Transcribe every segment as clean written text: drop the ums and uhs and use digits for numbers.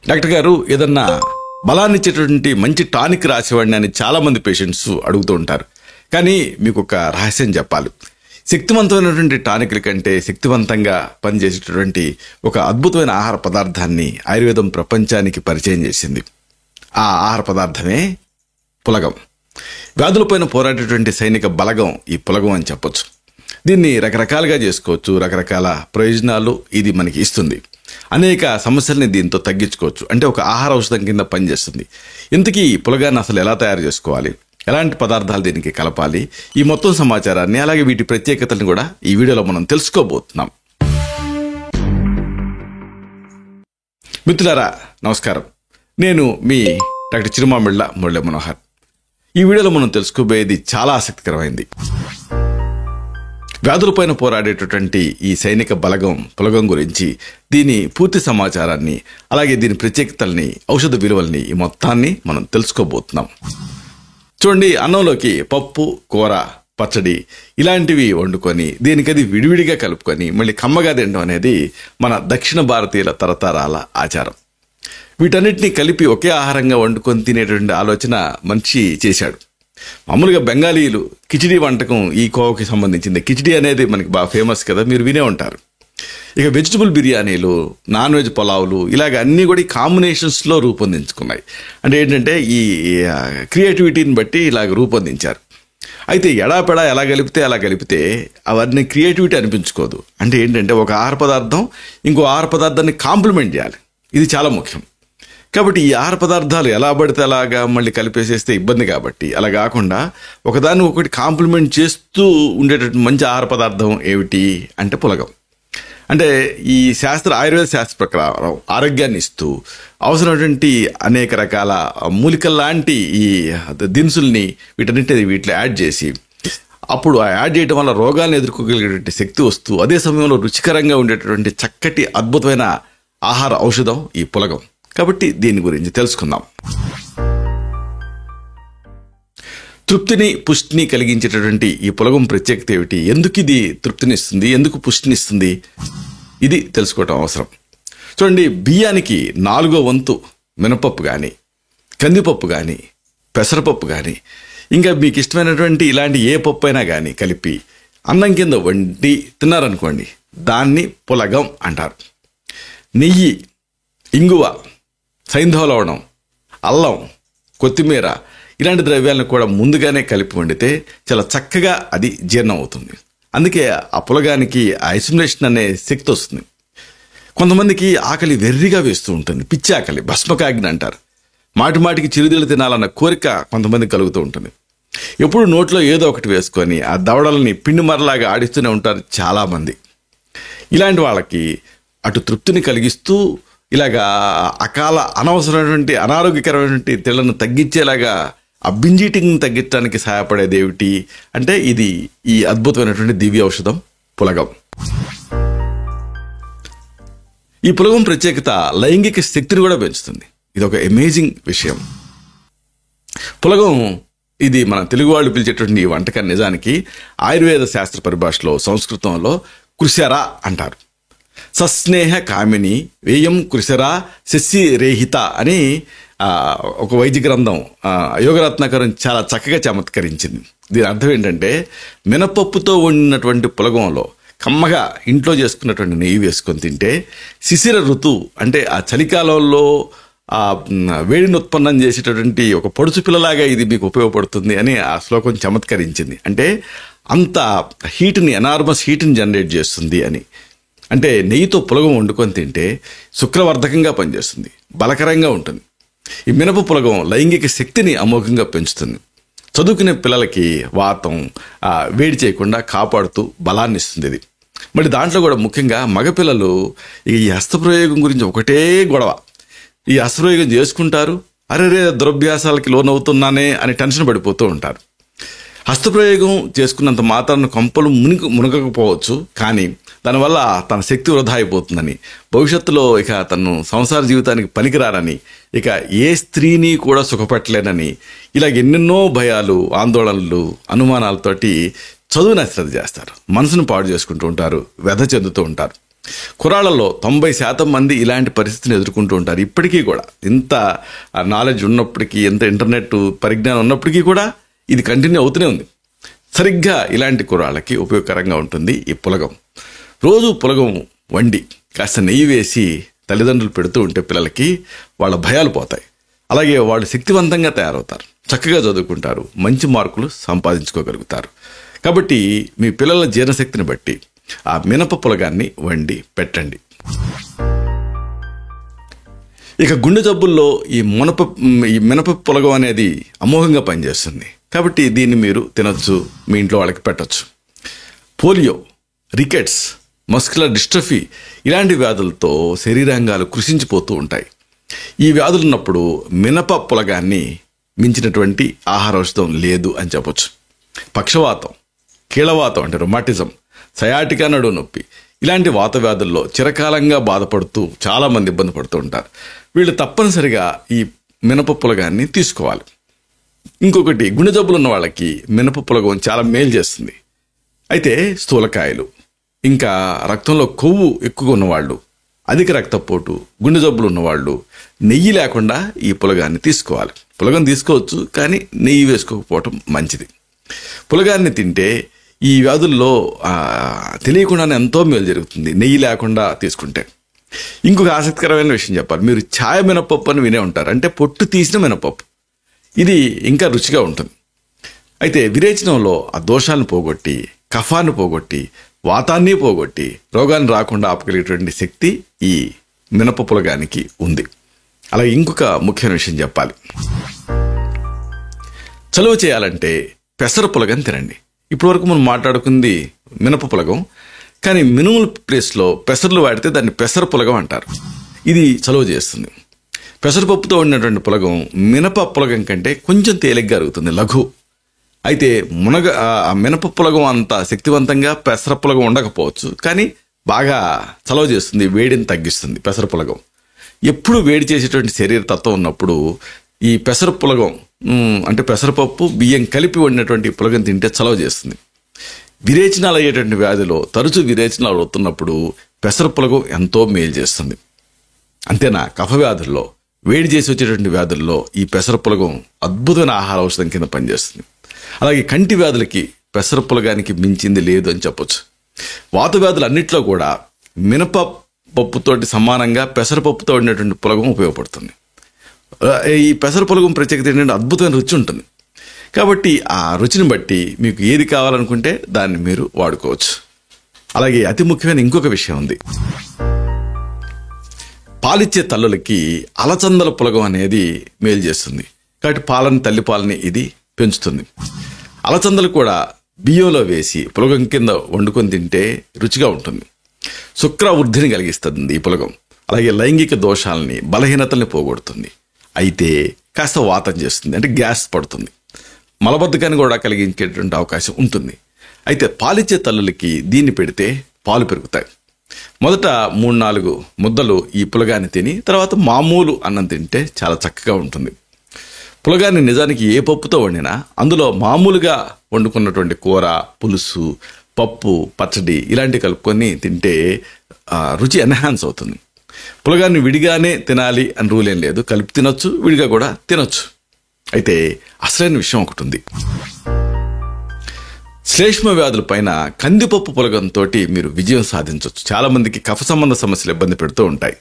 Doctor గారు, ఏదన్నా బలాన్ని ఇచ్చేటువంటి మంచి టానిక్ రాసేవాడిని అని చాలామంది పేషెంట్స్ అడుగుతూ ఉంటారు. కానీ మీకు ఒక రహస్యం చెప్పాలి. శక్తివంతమైనటువంటి టానిక్ల కంటే శక్తివంతంగా పనిచేసేటటువంటి ఒక అద్భుతమైన ఆహార పదార్థాన్ని ఆయుర్వేదం ప్రపంచానికి పరిచయం చేసింది. ఆ ఆహార పదార్థమే పులగం. వ్యాధులపైన పోరాడేటువంటి సైనిక బలగం ఈ పులగం అని చెప్పొచ్చు. దీన్ని రకరకాలుగా చేసుకోవచ్చు, రకరకాల ప్రయోజనాలు ఇది మనకి ఇస్తుంది. అనేక సమస్యల్ని దీంతో తగ్గించుకోవచ్చు. అంటే ఒక ఆహార ఔషధం కింద పనిచేస్తుంది. ఇంతకీ ఈ పులగాన్ని అసలు ఎలా తయారు చేసుకోవాలి, ఎలాంటి పదార్థాలు దీనికి కలపాలి, ఈ మొత్తం సమాచారాన్ని అలాగే వీటి ప్రత్యేకతలను కూడా ఈ వీడియోలో మనం తెలుసుకోబోతున్నాం. మిత్రులారా నమస్కారం. నేను మీ డాక్టర్ చిరుమామిళ్ళ మురళీ మనోహర్. ఈ వీడియోలో మనం తెలుసుకోబోయేది చాలా ఆసక్తికరమైంది. వ్యాధులపైన పోరాడేటటువంటి ఈ సైనిక బలగం పులగం గురించి, దీని పూర్తి సమాచారాన్ని అలాగే దీని ప్రత్యేకతల్ని, ఔషధ విలువల్ని, ఈ మొత్తాన్ని మనం తెలుసుకోబోతున్నాం. చూడండి, అన్నంలోకి పప్పు, కూర, పచ్చడి ఇలాంటివి వండుకొని దీనికది విడివిడిగా కలుపుకొని మళ్ళీ కమ్మగా తినడం అనేది మన దక్షిణ భారతీయుల తరతరాల ఆచారం. వీటన్నిటినీ కలిపి ఒకే ఆహారంగా వండుకొని తినేటువంటి ఆలోచన మనిషి చేశాడు. మామూలుగా బెంగాలీలు కిచిడి వంటకం ఈ కోవకి సంబంధించింది. కిచిడి అనేది మనకి బాగా ఫేమస్ కదా, మీరు వినే ఉంటారు. ఇక వెజిటబుల్ బిర్యానీలు, నాన్ వెజ్ పులావులు ఇలాగ అన్నీ కూడా ఈ కాంబినేషన్స్లో రూపొందించుకున్నాయి. అంటే ఏంటంటే ఈ క్రియేటివిటీని బట్టి ఇలాగ రూపొందించారు. అయితే ఎడాపెడా ఎలా కలిపితే అలా కలిపితే అవన్నీ క్రియేటివిటీ అనిపించుకోదు. అంటే ఏంటంటే ఒక ఆహార పదార్థం ఇంకో ఆహార పదార్థాన్ని కాంప్లిమెంట్ చేయాలి. ఇది చాలా ముఖ్యం. కాబట్టి ఈ ఆహార పదార్థాలు ఎలా పడితే అలాగా మళ్ళీ కలిపేసేస్తే ఇబ్బంది. కాబట్టి అలా కాకుండా ఒకదాన్ని ఒకటి కాంప్లిమెంట్ చేస్తూ ఉండేటటువంటి మంచి ఆహార పదార్థం ఏమిటి అంటే పులగం. అంటే ఈ ఆయుర్వేద శాస్త్ర ప్రకారం ఆరోగ్యాన్ని ఇస్తూ అవసరమైనటువంటి అనేక రకాల మూలికల లాంటి ఈ దినుసుల్ని వీటిలో యాడ్ చేసి, అప్పుడు ఆ యాడ్ చేయడం వల్ల రోగాలను ఎదుర్కోగలిగేటువంటి శక్తి వస్తూ అదే సమయంలో రుచికరంగా ఉండేటటువంటి చక్కటి అద్భుతమైన ఆహార ఔషధం ఈ పులగం. కాబట్టి దీని గురించి తెలుసుకుందాం. తృప్తిని, పుష్టిని కలిగించేటటువంటి ఈ పులగం ప్రత్యేకత ఏమిటి, ఎందుకు ఇది తృప్తినిస్తుంది, ఎందుకు పుష్టినిస్తుంది, ఇది తెలుసుకోవటం అవసరం. చూడండి, బియ్యానికి 4వ వంతు మినపప్పు కానీ, కందిపప్పు కానీ, పెసరపప్పు కానీ, ఇంకా మీకు ఇష్టమైనటువంటి ఇలాంటి ఏ పప్పు అయినా కానీ కలిపి అన్నం కింద వండి తిన్నారనుకోండి, దాన్ని పులగం అంటారు. నెయ్యి, ఇంగువ, సైంధవ లవణం, అల్లం, కొత్తిమీర ఇలాంటి ద్రవ్యాలను కూడా ముందుగానే కలిపి వండితే చాలా చక్కగా అది జీర్ణం అవుతుంది. అందుకే ఆ పులగానికి ఆ అసిమిలేషన్ అనే శక్తి వస్తుంది. కొంతమందికి ఆకలి వెర్రిగా వేస్తూ ఉంటుంది, పిచ్చి ఆకలి, భస్మకాగ్ని అంటారు. మాటిమాటికి చిరుతిళ్ళు తినాలన్న కోరిక కొంతమంది కలుగుతూ ఉంటుంది. ఎప్పుడు నోట్లో ఏదో ఒకటి వేసుకొని ఆ దవడల్ని పిండి మరలాగా ఆడిస్తూనే ఉంటారు చాలామంది. ఇలాంటి వాళ్ళకి అటు తృప్తిని కలిగిస్తూ ఇలాగా అకాల అనవసరమైనటువంటి అనారోగ్యకరమైనటువంటి తెళ్లను తగ్గించేలాగా ఆ బింజీటింగ్ని తగ్గించడానికి సహాయపడేది ఏమిటి అంటే ఇది ఈ అద్భుతమైనటువంటి దివ్య ఔషధం పులగం. ఈ పులగం ప్రత్యేకత లైంగిక శక్తిని కూడా పెంచుతుంది. ఇది ఒక అమేజింగ్ విషయం. పులగం ఇది మన తెలుగు వాళ్ళు పిలిచేటువంటి ఈ వంటకాన్ని నిజానికి ఆయుర్వేద శాస్త్ర పరిభాషలో, సంస్కృతంలో కృశర అంటారు. సస్నేహ కామిని వేయం కృశరా శశిరేహిత అని ఒక వైద్య గ్రంథం యోగరత్నాకరం చాలా చక్కగా చమత్కరించింది. దీని అర్థం ఏంటంటే మినపప్పుతో వండినటువంటి పులగంలో కమ్మగా ఇంట్లో చేసుకున్నటువంటి నెయ్యి వేసుకొని తింటే శిశిర ఋతువు అంటే ఆ చలికాలంలో ఆ వేడిని ఉత్పన్నం చేసేటటువంటి ఒక పొడుచు పిల్లలాగా ఇది మీకు ఉపయోగపడుతుంది అని ఆ శ్లోకం చమత్కరించింది. అంటే అంత హీట్ని, ఎనార్మస్ హీట్ని జనరేట్ చేస్తుంది అని. అంటే నెయ్యితో పులగం వండుకొని తింటే శుక్రవర్ధకంగా పనిచేస్తుంది, బలకరంగా ఉంటుంది. ఈ మినప పులగం లైంగిక శక్తిని అమోఘంగా పెంచుతుంది. చదువుకునే పిల్లలకి వాతం వేడి చేయకుండా కాపాడుతూ బలాన్ని ఇస్తుంది ఇది. మరి దాంట్లో కూడా ముఖ్యంగా మగపిల్లలు ఈ హస్తప్రయోగం గురించి ఒకటే గొడవ. ఈ హస్తప్రయోగం చేసుకుంటారు, అరే దురభ్యాసాలకి లోనవుతున్నానే అని టెన్షన్ పడిపోతూ ఉంటారు. హస్తప్రయోగం చేసుకున్నంత మాత్రాన్ని కొంపలు మునగకపోవచ్చు, కానీ దానివల్ల తన శక్తి వృధా అయిపోతుందని, భవిష్యత్తులో ఇక తను సంసార జీవితానికి పనికిరారని, ఇక ఏ స్త్రీని కూడా సుఖపెట్టలేనని, ఇలాగ ఎన్నెన్నో భయాలు, ఆందోళనలు, అనుమానాలతోటి చదువుని అశ్రద్ధ చేస్తారు, మనసును పాడు చేసుకుంటూ ఉంటారు, వ్యధ చెందుతూ ఉంటారు. కుర్రాళ్ళలో 90% మంది ఇలాంటి పరిస్థితిని ఎదుర్కొంటూ ఉంటారు. ఇప్పటికీ కూడా ఇంత నాలెడ్జ్ ఉన్నప్పటికీ, ఎంత ఇంటర్నెట్ పరిజ్ఞానం ఉన్నప్పటికీ కూడా ఇది కంటిన్యూ అవుతూనే ఉంది. సరిగ్గా ఇలాంటి కుర్రాళ్ళకి ఉపయోగకరంగా ఉంటుంది ఈ పులగం. రోజు పులగం వండి కాస్త నెయ్యి వేసి తల్లిదండ్రులు పెడుతూ ఉంటే పిల్లలకి వాళ్ళ భయాలు పోతాయి. అలాగే వాళ్ళు శక్తివంతంగా తయారవుతారు, చక్కగా చదువుకుంటారు, మంచి మార్కులు సంపాదించుకోగలుగుతారు. కాబట్టి మీ పిల్లల జీర్ణశక్తిని బట్టి ఆ మినప పులగాన్ని వండి పెట్టండి. ఇక గుండె జబ్బుల్లో ఈ మినప పులగం అనేది అమోఘంగా పనిచేస్తుంది. కాబట్టి దీన్ని మీరు తినొచ్చు, మీ ఇంట్లో వాళ్ళకి పెట్టచ్చు. పోలియో, రికెట్స్, మస్కులర్ డిస్ట్రఫీ ఇలాంటి వ్యాధులతో శరీరాంగాలు కృషించిపోతూ ఉంటాయి. ఈ వ్యాధులు ఉన్నప్పుడు మినప పులగాన్ని మించినటువంటి ఆహార ఔషధం లేదు అని చెప్పొచ్చు. పక్షవాతం, కీళ్ళవాతం అంటే రొమాటిజం, సయాటికా నడుము నొప్పి ఇలాంటి వాత వ్యాధుల్లో చిరకాలంగా బాధపడుతూ చాలామంది ఇబ్బంది పడుతూ ఉంటారు. వీళ్ళు తప్పనిసరిగా ఈ మినప పులగాన్ని తీసుకోవాలి. ఇంకొకటి, గుండె జబ్బులు ఉన్న వాళ్ళకి మినప పులగం చాలా మేలు చేస్తుంది. అయితే స్థూలకాయలు, ఇంకా రక్తంలో కొవ్వు ఎక్కువగా ఉన్నవాళ్ళు, అధిక రక్తపోటు, గుండె జబ్బులు ఉన్నవాళ్ళు నెయ్యి లేకుండా ఈ పులగాన్ని తీసుకోవాలి. పులగం తీసుకోవచ్చు, కానీ నెయ్యి వేసుకోకపోవటం మంచిది. పులగాన్ని తింటే ఈ వ్యాధుల్లో తెలియకుండానే ఎంతో మేలు జరుగుతుంది నెయ్యి లేకుండా తీసుకుంటే. ఇంకొక ఆసక్తికరమైన విషయం చెప్పాలి. మీరు ఛాయ మినపప్పు అని వినే ఉంటారు, అంటే పొట్టు తీసిన మినపప్పు. ఇది ఇంకా రుచిగా ఉంటుంది. అయితే విరేచనంలో ఆ దోషాలను పోగొట్టి, కఫాన్ని పోగొట్టి, వాతాన్ని పోగొట్టి రోగాన్ని రాకుండా ఆపగలిగేటువంటి శక్తి ఈ మినప పులగానికి ఉంది. అలాగే ఇంకొక ముఖ్యమైన విషయం చెప్పాలి. చలువ చేయాలంటే పెసర పులగం తినండి. ఇప్పటివరకు మనం మాట్లాడుకుంది మినప పులగం, కానీ మినుముల ప్లేస్లో పెసర్లు వాడితే దాన్ని పెసర పులగం అంటారు. ఇది చలువ చేస్తుంది. పెసరపప్పుతో వండినటువంటి పులగం మినప పులగం కంటే కొంచెం తేలిగ్గా అరుగుతుంది, లఘు. అయితే ఆ మినప పులగం అంత శక్తివంతంగా పెసర పులగం ఉండకపోవచ్చు, కానీ బాగా చలవ చేస్తుంది, వేడిని తగ్గిస్తుంది పెసర పులగం. ఎప్పుడు వేడి చేసేటువంటి శరీర తత్వం ఉన్నప్పుడు ఈ పెసర పులగం అంటే పెసరపప్పు బియ్యం కలిపి వండినటువంటి పులగం తింటే చలవ చేస్తుంది. విరేచనాలు అయ్యేటువంటి వ్యాధిలో తరచూ విరేచనాలు అవుతున్నప్పుడు పెసర పులగం ఎంతో మేలు చేస్తుంది. అంతేనా, కఫ వ్యాధుల్లో, వేడి చేసి వచ్చేటువంటి వ్యాధుల్లో ఈ పెసర పులగం అద్భుతమైన ఆహార ఔషధం కింద పనిచేస్తుంది. అలాగే కంటి వ్యాధులకి పెసర పులగానికి మించింది లేదు అని చెప్పొచ్చు. వాత వ్యాధులు అన్నింటిలో కూడా మినపప్పుతోటి సమానంగా పెసరపప్పుతో వండినటువంటి పులగం ఉపయోగపడుతుంది. ఈ పెసర పులగం ప్రత్యేకత ఏంటంటే అద్భుతమైన రుచి ఉంటుంది. కాబట్టి ఆ రుచిని బట్టి మీకు ఏది కావాలనుకుంటే దాన్ని మీరు వాడుకోవచ్చు. అలాగే అతి ముఖ్యమైన ఇంకొక విషయం ఉంది. పాలిచ్చే తల్లులకి అలచందల పులగం అనేది మేలు చేస్తుంది. కాబట్టి తల్లిపాలని ఇది పెంచుతుంది. అలచందలు కూడా బియ్యంలో వేసి పులగం కింద వండుకొని తింటే రుచిగా ఉంటుంది. శుక్ర వృద్ధిని కలిగిస్తుంది ఈ పులగం. అలాగే లైంగిక దోషాలని, బలహీనతల్ని పోగొడుతుంది. అయితే కాస్త వాతం చేస్తుంది, అంటే గ్యాస్ పడుతుంది, మలబద్ధకాన్ని కూడా కలిగించేటువంటి అవకాశం ఉంటుంది. అయితే పాలిచ్చే తల్లులకి దీన్ని పెడితే పాలు పెరుగుతాయి. మొదట 3-4 ముద్దలు ఈ పులగాన్ని తిని తర్వాత మామూలు అన్నం తింటే చాలా చక్కగా ఉంటుంది. పులగాన్ని నిజానికి ఏ పప్పుతో వండినా అందులో మామూలుగా వండుకున్నటువంటి కూర, పులుసు, పప్పు, పచ్చడి ఇలాంటివి కలుపుకొని తింటే రుచి ఎన్హాన్స్ అవుతుంది. పులగాన్ని విడిగానే తినాలి అని రూల్ ఏం లేదు, కలిపి తినొచ్చు, విడిగా కూడా తినొచ్చు. అయితే అసలైన విషయం ఒకటి ఉంది. శ్లేష్మ వ్యాధుల పైన కందిపప్పు పులగంతో మీరు విజయం సాధించవచ్చు. చాలా మందికి కఫ సంబంధ సమస్యలు ఇబ్బంది పెడుతూ ఉంటాయి.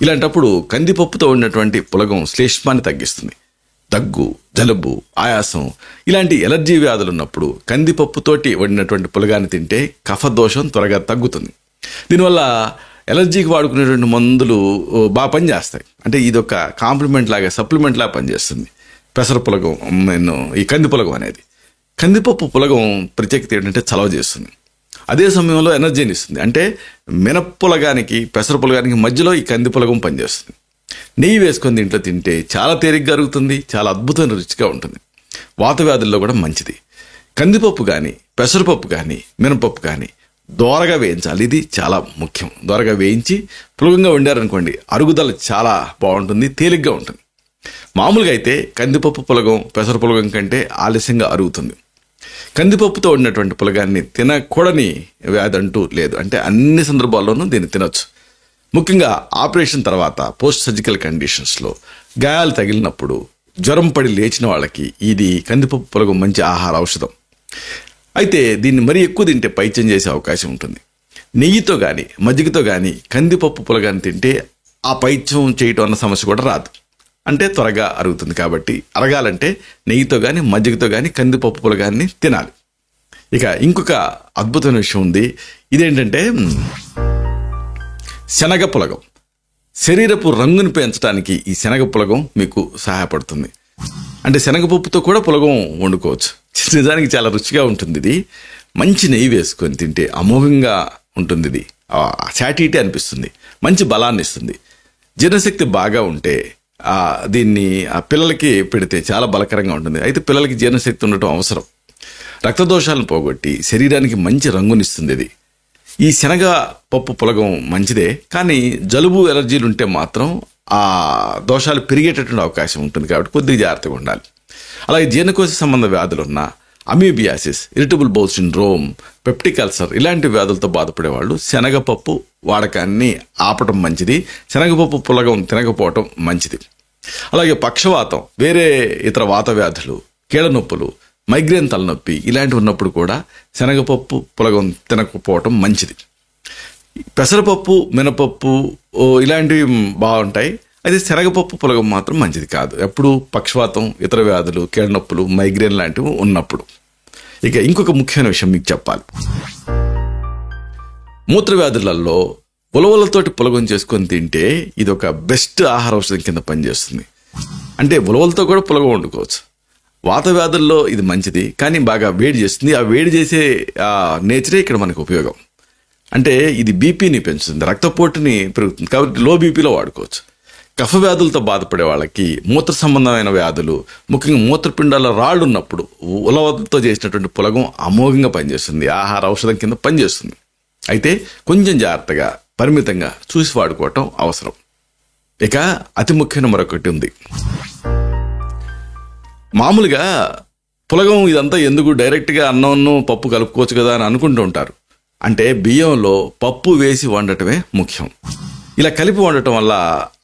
ఇలాంటప్పుడు కందిపప్పుతో ఉన్నటువంటి పులగం శ్లేష్మాన్ని తగ్గిస్తుంది. దగ్గు, జలుబు, ఆయాసం ఇలాంటి ఎలర్జీ వ్యాధులు ఉన్నప్పుడు కందిపప్పుతోటి వండినటువంటి పులగాన్ని తింటే కఫ దోషం త్వరగా తగ్గుతుంది. దీనివల్ల ఎలర్జీకి వాడుకునేటువంటి మందులు బాగా పనిచేస్తాయి. అంటే ఇది ఒక కాంప్లిమెంట్ లాగా, సప్లిమెంట్ లాగా పనిచేస్తుంది పెసర పులగం, ఈ కంది పులగం అనేది. కందిపప్పు పులగం ప్రత్యేకత ఏంటంటే చలవ చేస్తుంది, అదే సమయంలో ఎనర్జీని ఇస్తుంది. అంటే మినప్పులగానికి, పెసర పులగానికి మధ్యలో ఈ కంది పులగం పనిచేస్తుంది. నెయ్యి వేసుకొని దీంట్లో తింటే చాలా తేలిగ్గా అరుగుతుంది, చాలా అద్భుతమైన రుచిగా ఉంటుంది. వాత వ్యాధుల్లో కూడా మంచిది. కందిపప్పు కానీ, పెసరపప్పు కానీ, మినపప్పు కానీ దోరగా వేయించాలి. ఇది చాలా ముఖ్యం. దోరగా వేయించి పులగంగా వండారనుకోండి, అరుగుదల చాలా బాగుంటుంది, తేలిగ్గా ఉంటుంది. మామూలుగా అయితే కందిపప్పు పులగం పెసర పులగం కంటే ఆలస్యంగా అరుగుతుంది. కందిపప్పుతో వండినటువంటి పులగాన్ని తినకూడని వ్యాధి అంటూ లేదు. అంటే అన్ని సందర్భాల్లోనూ దీన్ని తినొచ్చు. ముఖ్యంగా ఆపరేషన్ తర్వాత పోస్ట్ సర్జికల్ కండిషన్స్లో గాయాలు తగిలినప్పుడు జ్వరం పడి లేచిన వాళ్ళకి ఇది కందిపప్పు పులగం మంచి ఆహార ఔషధం. అయితే దీన్ని మరీ ఎక్కువ తింటే పైత్యం చేసే అవకాశం ఉంటుంది. నెయ్యితో కానీ మజ్జిగతో కానీ కందిపప్పు పులగాన్ని తింటే ఆ పైత్యం చేయటం అన్న సమస్య కూడా రాదు. అంటే త్వరగా అరుగుతుంది. కాబట్టి అరగాలంటే నెయ్యితో కానీ మజ్జిగతో కానీ కందిపప్పు పులగాన్ని తినాలి. ఇక ఇంకొక అద్భుతమైన విషయం ఉంది. ఇదేంటంటే శనగ పులగం. శరీరపు రంగుని పెంచడానికి ఈ శనగ పులగం మీకు సహాయపడుతుంది. అంటే శనగపప్పుతో కూడా పులగం వండుకోవచ్చు. నిజానికి చాలా రుచిగా ఉంటుంది. ఇది మంచి నెయ్యి వేసుకొని తింటే అమోఘంగా ఉంటుంది. ఇది సాటిటీ అనిపిస్తుంది, మంచి బలాన్ని ఇస్తుంది. జీర్ణశక్తి బాగా ఉంటే దీన్ని పిల్లలకి పెడితే చాలా బలకరంగా ఉంటుంది. అయితే పిల్లలకి జీర్ణశక్తి ఉండటం అవసరం. రక్తదోషాలను పోగొట్టి శరీరానికి మంచి రంగునిస్తుంది. ఇది ఈ శనగ పప్పు పులగం మంచిదే, కానీ జలుబు ఎలర్జీలు ఉంటే మాత్రం ఆ దోషాలు పెరిగేటటువంటి అవకాశం ఉంటుంది. కాబట్టి కొద్దిగా జాగ్రత్తగా ఉండాలి. అలాగే జీర్ణకోశ సంబంధ వ్యాధులున్న amoebiasis, irritable bowel syndrome, peptic ulcer ఇలాంటి వ్యాధులతో బాధపడేవాళ్ళు శనగపప్పు వాడకాన్ని ఆపటం మంచిది. శనగపప్పు పులగం తినకపోవటం మంచిది. అలాగే పక్షవాతం, వేరే ఇతర వాత వ్యాధులు, కీళ్ళ నొప్పులు, మైగ్రేన్ తలనొప్పి ఇలాంటివి ఉన్నప్పుడు కూడా శనగపప్పు పులగం తినకపోవటం మంచిది. పెసరపప్పు, మినపప్పు ఇలాంటివి బాగుంటాయి. అయితే శనగపప్పు పులగం మాత్రం మంచిది కాదు. ఎప్పుడు పక్షవాతం, ఇతర వ్యాధులు, కీళ్ళ నొప్పులు, మైగ్రేన్ లాంటివి ఉన్నప్పుడు. ఇక ఇంకొక ముఖ్యమైన విషయం మీకు చెప్పాలి. మూత్రవ్యాధులలో ఉలవలతోటి పులగం చేసుకొని తింటే ఇది ఒక బెస్ట్ ఆహార ఔషధం కింద పనిచేస్తుంది. అంటే ఉలవలతో కూడా పులగం వండుకోవచ్చు. వాత వ్యాధుల్లో ఇది మంచిది, కానీ బాగా వేడి చేస్తుంది. ఆ వేడి చేసే నేచరే ఇక్కడ మనకు ఉపయోగం. అంటే ఇది బీపీని పెంచుతుంది, రక్తపోటుని పెరుగుతుంది. కాబట్టి లో బీపీలో వాడుకోవచ్చు. కఫ వ్యాధులతో బాధపడే వాళ్ళకి, మూత్ర సంబంధమైన వ్యాధులు, ముఖ్యంగా మూత్రపిండాల రాళ్ళు ఉన్నప్పుడు ఉలవలతో చేసినటువంటి పులగం అమోఘంగా పనిచేస్తుంది, ఆహార ఔషధం కింద పనిచేస్తుంది. అయితే కొంచెం జాగ్రత్తగా, పరిమితంగా చూసి వాడుకోవటం అవసరం. ఇక అతి ముఖ్యమైన మరొకటి ఉంది. మామూలుగా పులగం ఇదంతా ఎందుకు, డైరెక్ట్గా అన్నంను పప్పు కలుపుకోవచ్చు కదా అని అనుకుంటూ ఉంటారు. అంటే బియ్యంలో పప్పు వేసి వండటమే ముఖ్యం. ఇలా కలిపి వండటం వల్ల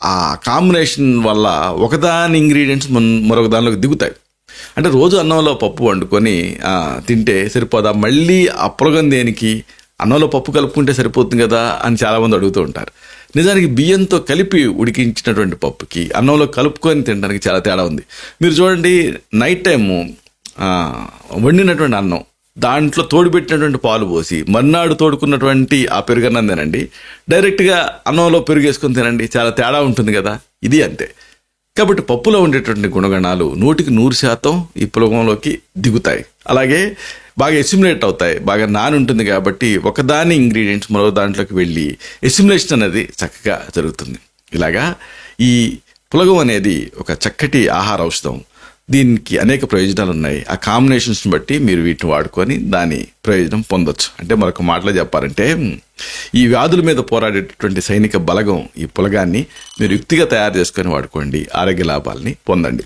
ఆ కాంబినేషన్ వల్ల ఒకదాని ఇంగ్రీడియంట్స్ మరొక దానిలోకి దిగుతాయి. అంటే రోజు అన్నంలో పప్పు వండుకొని తింటే సరిపోదా, మళ్ళీ ఆ పులగం దేనికి, అన్నంలో పప్పు కలుపుకుంటే సరిపోతుంది కదా అని చాలామంది అడుగుతూ ఉంటారు. నిజానికి బియ్యంతో కలిపి ఉడికించినటువంటి పప్పుకి అన్నంలో కలుపుకొని తినడానికి చాలా తేడా ఉంది. మీరు చూడండి, నైట్ టైము వండినటువంటి అన్నం దాంట్లో తోడుపెట్టినటువంటి పాలు పోసి మర్నాడు తోడుకున్నటువంటి ఆ పెరుగన్నం తినండి, డైరెక్ట్గా అన్నంలో పెరుగు వేసుకొని తినండి, చాలా తేడా ఉంటుంది కదా. ఇది అంతే. కాబట్టి పప్పులో ఉండేటువంటి గుణగణాలు 100% ఈ పులగంలోకి దిగుతాయి. అలాగే బాగా ఎసిమ్యులేట్ అవుతాయి. బాగా నాని ఉంటుంది కాబట్టి ఒకదాని ఇంగ్రీడియంట్స్ మరో దాంట్లోకి వెళ్ళి ఎసిమ్యులేషన్ అనేది చక్కగా జరుగుతుంది. ఇలాగా ఈ పులగం అనేది ఒక చక్కటి ఆహార ఔషధం. దీనికి అనేక ప్రయోజనాలు ఉన్నాయి. ఆ కాంబినేషన్స్ని బట్టి మీరు వీటిని వాడుకొని దాని ప్రయోజనం పొందొచ్చు. అంటే మరొక మాటలో చెప్పాలంటే, ఈ వ్యాధుల మీద పోరాడేటటువంటి సైనిక బలగం ఈ పులగాన్ని మీరు యుక్తిగా తయారు చేసుకొని వాడుకోండి, ఆరోగ్య లాభాలని పొందండి.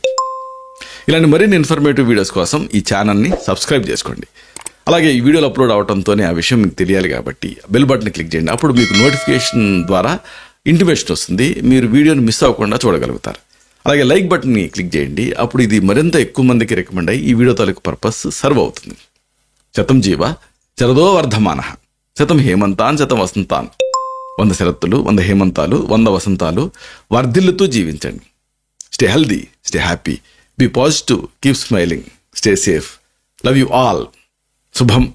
ఇలాంటి మరిన్ని ఇన్ఫర్మేటివ్ వీడియోస్ కోసం ఈ ఛానల్ని సబ్స్క్రైబ్ చేసుకోండి. అలాగే ఈ వీడియోలు అప్లోడ్ అవడంతోనే ఆ విషయం మీకు తెలియాలి కాబట్టి బెల్ బటన్ క్లిక్ చేయండి. అప్పుడు మీకు నోటిఫికేషన్ ద్వారా ఇంటిమేషన్ వస్తుంది, మీరు వీడియోని మిస్ అవ్వకుండా చూడగలుగుతారు. అలాగే లైక్ బటన్ని క్లిక్ చేయండి. అప్పుడు ఇది మరింత ఎక్కువ మందికి రికమెండ్ అయ్యి ఈ వీడియో తాలూకు పర్పస్ సర్వ్ అవుతుంది. శతం జీవ శరదో వర్ధమానః, శతం హేమంతాన్ శతం వసంతాన్. 100 శరత్తులు, 100 హేమంతాలు, 100 వసంతాలు వర్ధిల్లుతూ జీవించండి. Stay healthy, stay happy, be positive, keep smiling, stay safe. Love you all. శుభం.